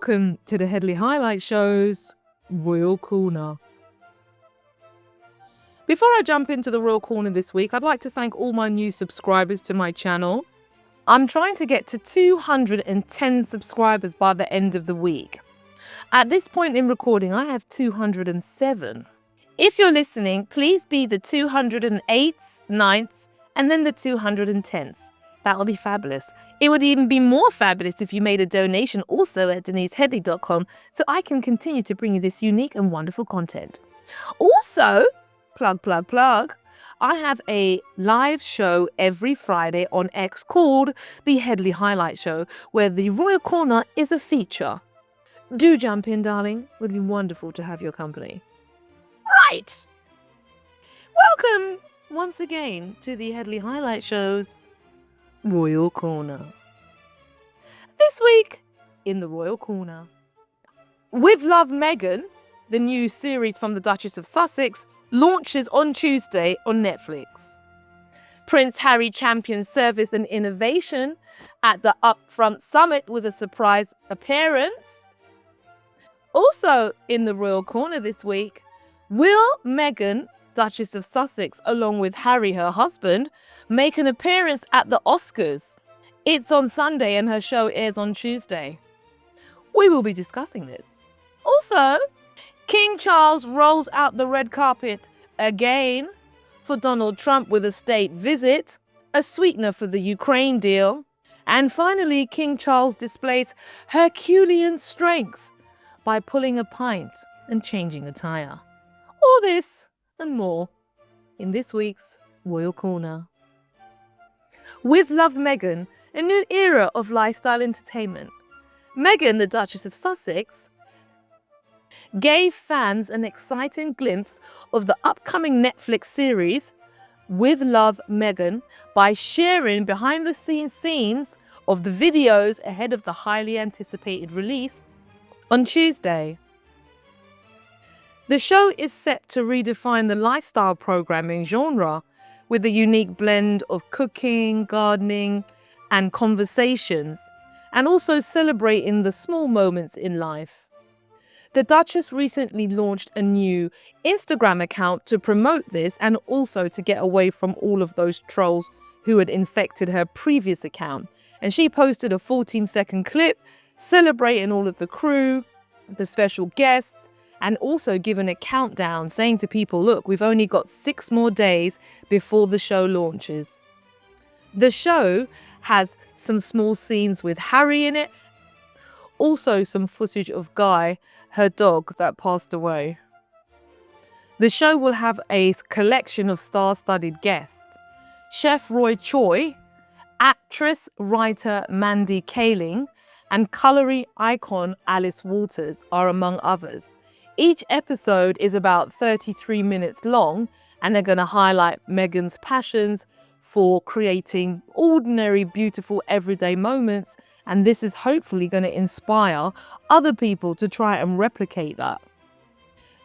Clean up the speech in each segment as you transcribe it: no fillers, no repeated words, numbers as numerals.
Welcome to the Headley Highlight Show's Royal Corner. Before I jump into the Royal Corner this week, I'd like to thank all my new subscribers to my channel. I'm trying to get to 210 subscribers by the end of the week. At this point in recording, I have 207. If you're listening, please be the 208th, 9th, and then the 210th. That would be fabulous. It would even be more fabulous if you made a donation also at deniseheadley.com so I can continue to bring you this unique and wonderful content. Also, plug, I have a live show every Friday on X called the Headley Highlight Show, where the Royal Corner is a feature. Do jump in, darling. It would be wonderful to have your company. Right. Welcome once again to the Headley Highlight Show's Royal Corner. This week in the Royal Corner, With Love Meghan, the new series from the Duchess of Sussex, launches on Tuesday on Netflix. Prince Harry champions service and innovation at the Upfront Summit with a surprise appearance. Also in the Royal Corner this week, will Meghan, Duchess of Sussex, along with Harry, her husband, make an appearance at the Oscars? It's on Sunday and her show airs on Tuesday. We will be discussing this. Also, King Charles rolls out the red carpet again for Donald Trump with a state visit, a sweetener for the Ukraine deal, and finally King Charles displays Herculean strength by pulling a pint and changing a tyre. All this and more in this week's Royal Corner. With Love Meghan, a new era of lifestyle entertainment. Meghan, the Duchess of Sussex, gave fans an exciting glimpse of the upcoming Netflix series With Love Meghan by sharing behind-the-scenes scenes of the videos ahead of the highly anticipated release on Tuesday. The show is set to redefine the lifestyle programming genre with a unique blend of cooking, gardening, and conversations, and also celebrating the small moments in life. The Duchess recently launched a new Instagram account to promote this and also to get away from all of those trolls who had infected her previous account. And she posted a 14-second clip celebrating all of the crew, the special guests, and also given a countdown saying to people, look, we've only got 6 more days before the show launches. The show has some small scenes with Harry in it, also some footage of Guy, her dog that passed away. The show will have a collection of star-studded guests. Chef Roy Choi, actress, writer Mandy Kaling, and colourly icon Alice Waters are among others. Each episode is about 33 minutes long, and they're going to highlight Meghan's passions for creating ordinary, beautiful, everyday moments, and this is hopefully going to inspire other people to try and replicate that.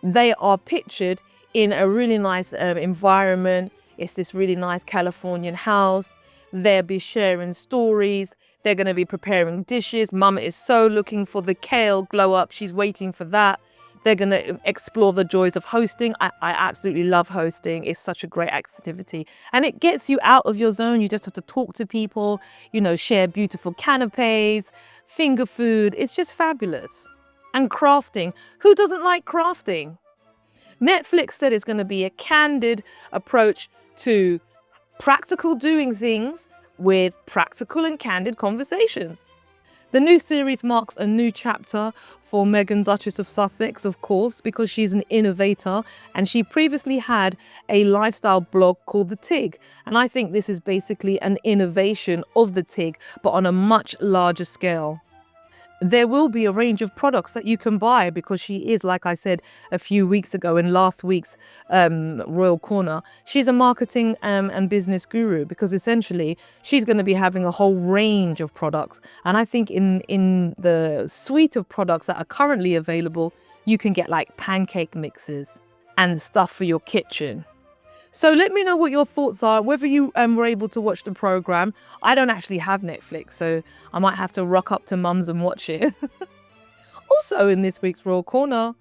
They are pictured in a really nice environment. It's this really nice Californian house. They'll be sharing stories. They're going to be preparing dishes. Mum is so looking for the kale glow up. She's waiting for that. They're going to explore the joys of hosting. I absolutely love hosting. It's such a great activity. And it gets you out of your zone. You just have to talk to people, share beautiful canapes, finger food. It's just fabulous. And crafting. Who doesn't like crafting? Netflix said it's going to be a candid approach to practical doing things with practical and candid conversations. The new series marks a new chapter for Meghan, Duchess of Sussex, of course, because she's an innovator and she previously had a lifestyle blog called The Tig. And I think this is basically an innovation of The Tig, but on a much larger scale. There will be a range of products that you can buy because she is, like I said a few weeks ago in last week's Royal Corner, she's a marketing and business guru because essentially she's going to be having a whole range of products. And I think in the suite of products that are currently available, you can get like pancake mixes and stuff for your kitchen. So let me know what your thoughts are, whether you were able to watch the program. I don't actually have Netflix, so I might have to rock up to mum's and watch it. Also in this week's Royal Corner,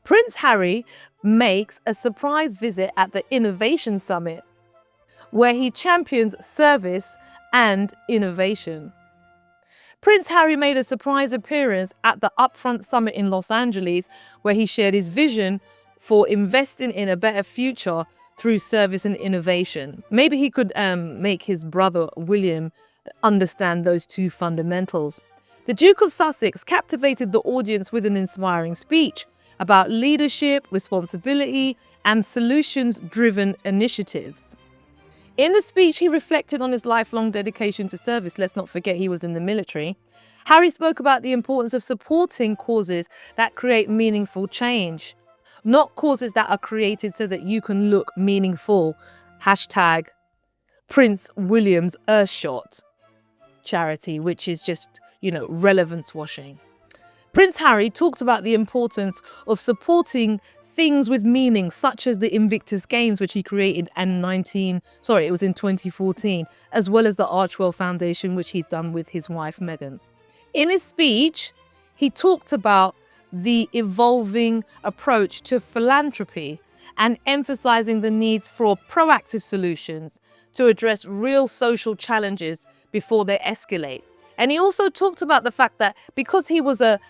Prince Harry makes a surprise visit at the Innovation Summit, where he champions service and innovation. Prince Harry made a surprise appearance at the Upfront Summit in Los Angeles, where he shared his vision for investing in a better future through service and innovation. Maybe he could make his brother William understand those two fundamentals. The Duke of Sussex captivated the audience with an inspiring speech about leadership, responsibility, and solutions-driven initiatives. In the speech, he reflected on his lifelong dedication to service. Let's not forget he was in the military. Harry spoke about the importance of supporting causes that create meaningful change, not causes that are created so that you can look meaningful. Hashtag Prince William's Earthshot charity, which is just, relevance washing. Prince Harry talked about the importance of supporting things with meaning, such as the Invictus Games, which he created in 2014, as well as the Archwell Foundation, which he's done with his wife, Meghan. In his speech, he talked about the evolving approach to philanthropy and emphasizing the needs for proactive solutions to address real social challenges before they escalate. And he also talked about the fact that because he was the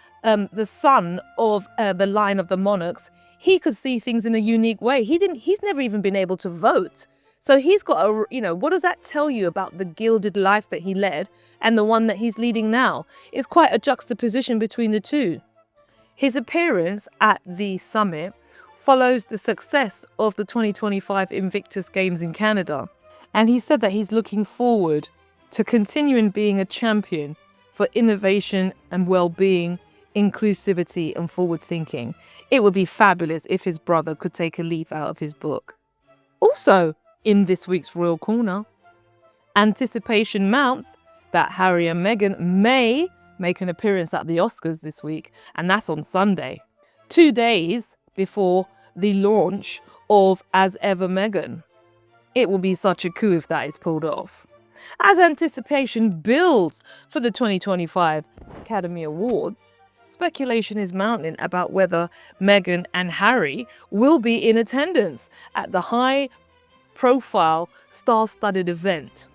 son of the line of the monarchs, he could see things in a unique way. He's never even been able to vote. So he's got what does that tell you about the gilded life that he led and the one that he's leading now? It's quite a juxtaposition between the two. His appearance at the summit follows the success of the 2025 Invictus Games in Canada. And he said that he's looking forward to continuing being a champion for innovation and well-being, inclusivity and forward thinking. It would be fabulous if his brother could take a leaf out of his book. Also, in this week's Royal Corner, anticipation mounts that Harry and Meghan may make an appearance at the Oscars this week, and that's on Sunday, 2 days before the launch of As Ever Meghan. It will be such a coup if that is pulled off. As anticipation builds for the 2025 Academy Awards, speculation is mounting about whether Meghan and Harry will be in attendance at the high-profile, star-studded event.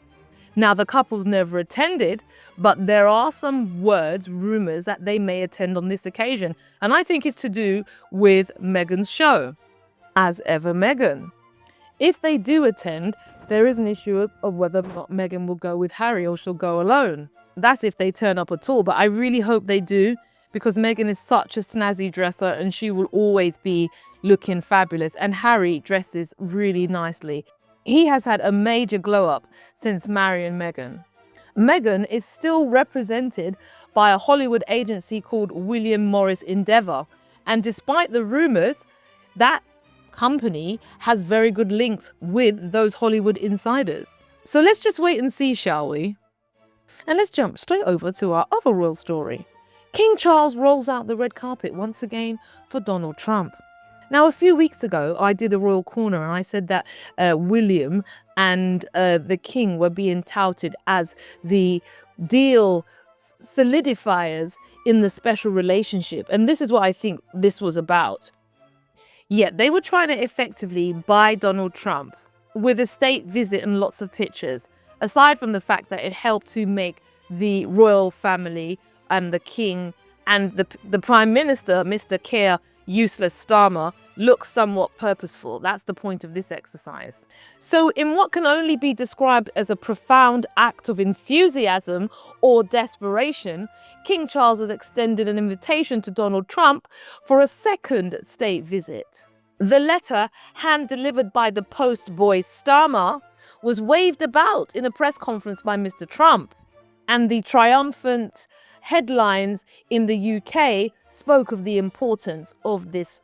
Now, the couple's never attended, but there are some rumors that they may attend on this occasion. And I think it's to do with Meghan's show, As Ever Meghan. If they do attend, there is an issue of whether or not Meghan will go with Harry or she'll go alone. That's if they turn up at all, but I really hope they do, because Meghan is such a snazzy dresser and she will always be looking fabulous. And Harry dresses really nicely. He has had a major glow up since marrying Meghan. Meghan is still represented by a Hollywood agency called William Morris Endeavour. And despite the rumors, that company has very good links with those Hollywood insiders. So let's just wait and see, shall we? And let's jump straight over to our other royal story. King Charles rolls out the red carpet once again for Donald Trump. Now, a few weeks ago, I did a royal corner and I said that William and the king were being touted as the deal solidifiers in the special relationship. And this is what I think this was about. Yet they were trying to effectively buy Donald Trump with a state visit and lots of pictures, aside from the fact that it helped to make the royal family and the king and the Prime Minister, Mr. Keir Useless Starmer, look somewhat purposeful. That's the point of this exercise. So in what can only be described as a profound act of enthusiasm or desperation, King Charles has extended an invitation to Donald Trump for a second state visit. The letter, hand-delivered by the post boy Starmer, was waved about in a press conference by Mr. Trump, and the triumphant headlines in the UK spoke of the importance of this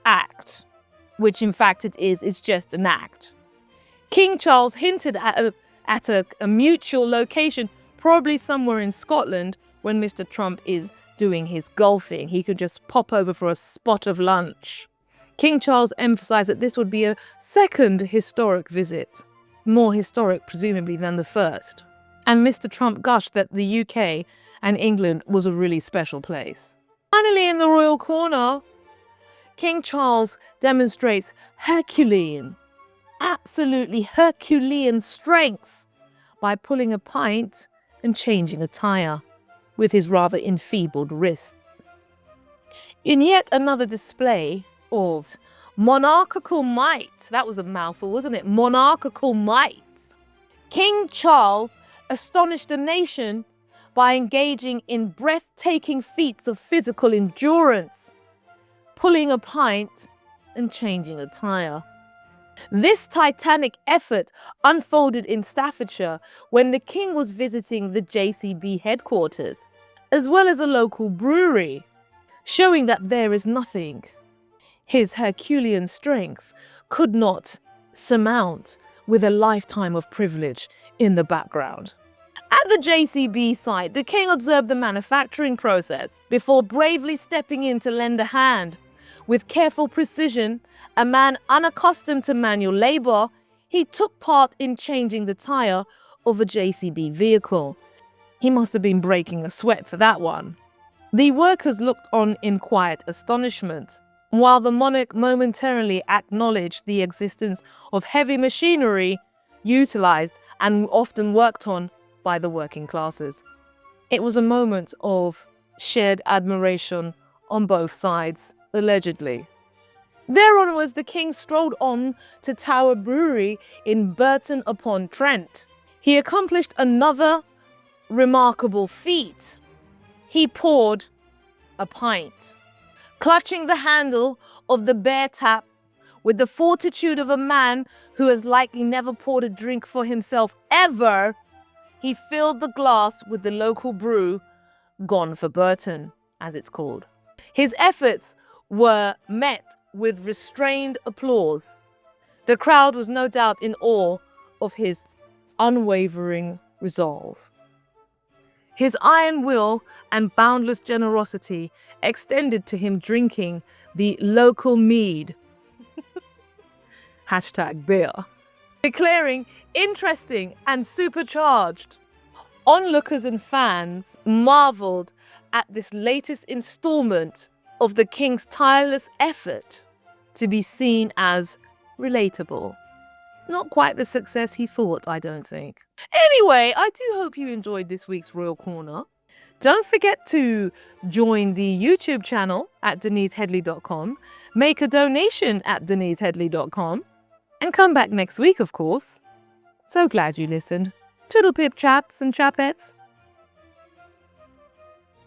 act, which in fact it's just an act. King Charles hinted at a mutual location, probably somewhere in Scotland, when Mr. Trump is doing his golfing. He could just pop over for a spot of lunch. King Charles emphasized that this would be a second historic visit, more historic presumably than the first. And Mr. Trump gushed that the UK and England was a really special place. Finally, in the royal corner, King Charles demonstrates Herculean, absolutely Herculean strength by pulling a pint and changing a tyre with his rather enfeebled wrists. In yet another display of monarchical might, that was a mouthful, wasn't it? Monarchical might. King Charles astonished the nation by engaging in breathtaking feats of physical endurance, pulling a pint and changing a tyre. This titanic effort unfolded in Staffordshire when the king was visiting the JCB headquarters, as well as a local brewery, showing that there is nothing his Herculean strength could not surmount with a lifetime of privilege in the background. At the JCB site, the king observed the manufacturing process before bravely stepping in to lend a hand. With careful precision, a man unaccustomed to manual labor, he took part in changing the tyre of a JCB vehicle. He must have been breaking a sweat for that one. The workers looked on in quiet astonishment, while the monarch momentarily acknowledged the existence of heavy machinery utilized and often worked on by the working classes. It was a moment of shared admiration on both sides, allegedly. Thereonwards, the king strolled on to Tower Brewery in Burton-upon-Trent. He accomplished another remarkable feat. He poured a pint. Clutching the handle of the bear tap with the fortitude of a man who has likely never poured a drink for himself ever, he filled the glass with the local brew, Gone for Burton, as it's called. His efforts were met with restrained applause. The crowd was no doubt in awe of his unwavering resolve. His iron will and boundless generosity extended to him drinking the local mead, #beer, declaring interesting and supercharged. Onlookers and fans marveled at this latest installment of the king's tireless effort to be seen as relatable. Not quite the success he thought, I don't think. Anyway, I do hope you enjoyed this week's Royal Corner. Don't forget to join the YouTube channel at denisehedley.com, make a donation at denisehedley.com, and come back next week, of course. So glad you listened. Toodle pip chaps and chapettes.